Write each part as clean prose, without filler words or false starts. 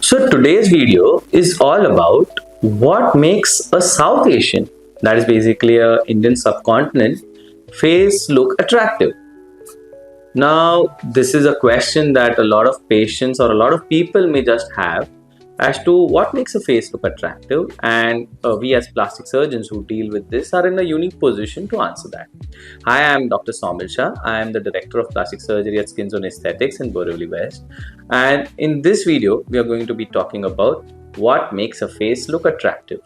So today's video is all about what makes a South Asian, that is basically a Indian subcontinent, face look attractive. Now, this is a question that a lot of patients or a lot of people may just have as to what makes a face look attractive, and we as plastic surgeons who deal with this are in a unique position to answer that. Hi, I am Dr. Saumil Shah. I am the Director of Plastic Surgery at Skin Zone Aesthetics in Borivali West, and in this video we are going to be talking about what makes a face look attractive.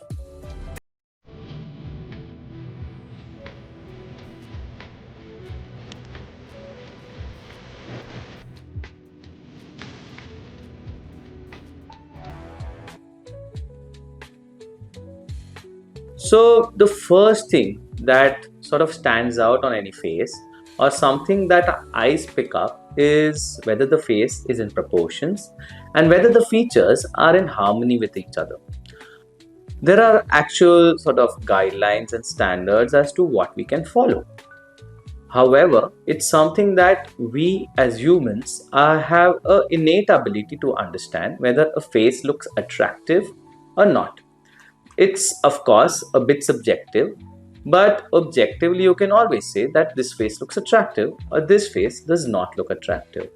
So, the first thing that sort of stands out on any face or something that our eyes pick up is whether the face is in proportions and whether the features are in harmony with each other. There are actual sort of guidelines and standards as to what we can follow. However, it's something that we as humans have an innate ability to understand whether a face looks attractive or not. It's of course a bit subjective, but objectively you can always say that this face looks attractive or this face does not look attractive.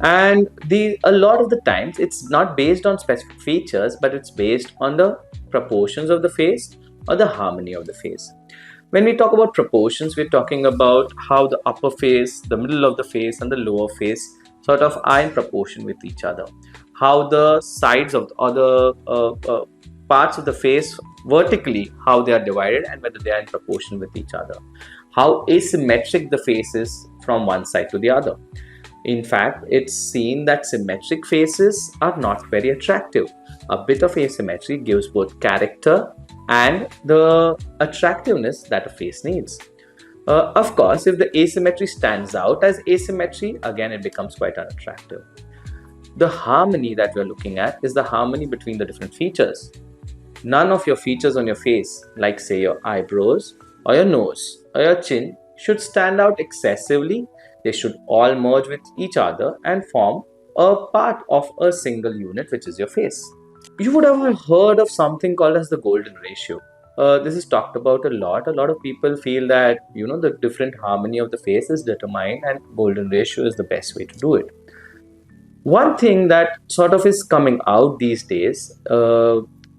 And a lot of the times it's not based on specific features, but it's based on the proportions of the face or the harmony of the face. When we talk about proportions, we're talking about how the upper face, the middle of the face, and the lower face sort of are in proportion with each other. How the sides of or the parts of the face vertically, how they are divided and whether they are in proportion with each other. How asymmetric the face is from one side to the other. In fact, it's seen that symmetric faces are not very attractive. A bit of asymmetry gives both character and the attractiveness that a face needs. Of course, if the asymmetry stands out as asymmetry, again it becomes quite unattractive. The harmony that we're looking at is the harmony between the different features. None of your features on your face, like say your eyebrows or your nose or your chin, should stand out excessively. They should all merge with each other and form a part of a single unit, which is your face. You would have heard of something called as the golden ratio. This is talked about a lot. A lot of people feel that the different harmony of the face is determined and golden ratio is the best way to do it. One thing that sort of is coming out these days,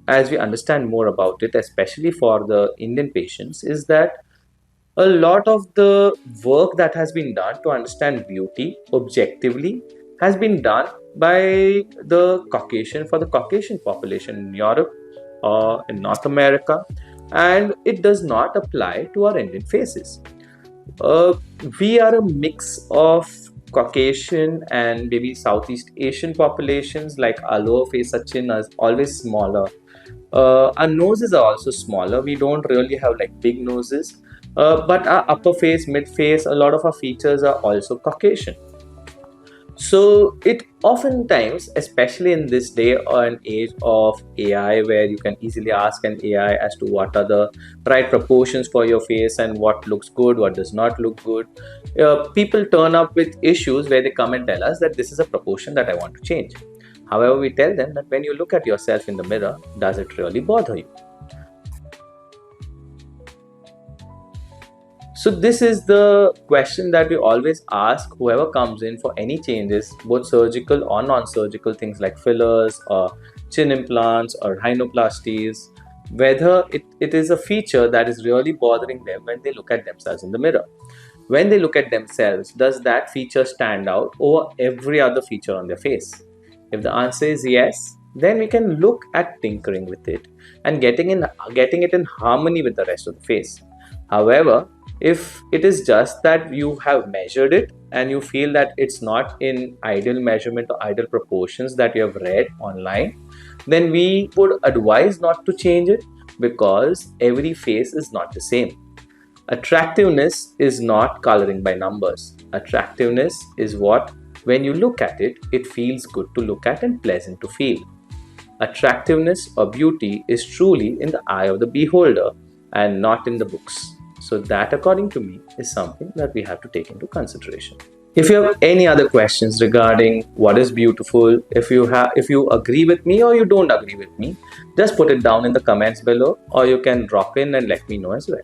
as we understand more about it, especially for the Indian patients, is that a lot of the work that has been done to understand beauty objectively has been done by the Caucasian, for the Caucasian population in Europe or in North America, and it does not apply to our Indian faces. We are a mix of Caucasian and maybe Southeast Asian populations. Like our lower face chin is always smaller. Our noses are also smaller. We don't really have like big noses, but our upper face, mid face, a lot of our features are also Caucasian. So it oftentimes, especially in this day or an age of AI, where you can easily ask an AI as to what are the right proportions for your face and what looks good, what does not look good, people turn up with issues where they come and tell us that this is a proportion that I want to change. However, we tell them that when you look at yourself in the mirror, does it really bother you? So this is the question that we always ask whoever comes in for any changes, both surgical or non-surgical, things like fillers or chin implants or rhinoplasties, whether it is a feature that is really bothering them when they look at themselves in the mirror. When they look at themselves, does that feature stand out over every other feature on their face? If the answer is yes, then we can look at tinkering with it and getting it in harmony with the rest of the face. However, if it is just that you have measured it and you feel that it's not in ideal measurement or ideal proportions that you have read online, then we would advise not to change it, because every face is not the same. Attractiveness is not coloring by numbers. Attractiveness is what, when you look at it, it feels good to look at and pleasant to feel. Attractiveness or beauty is truly in the eye of the beholder and not in the books. So that, according to me, is something that we have to take into consideration. If you have any other questions regarding what is beautiful, if you agree with me or you don't agree with me, just put it down in the comments below, or you can drop in and let me know as well.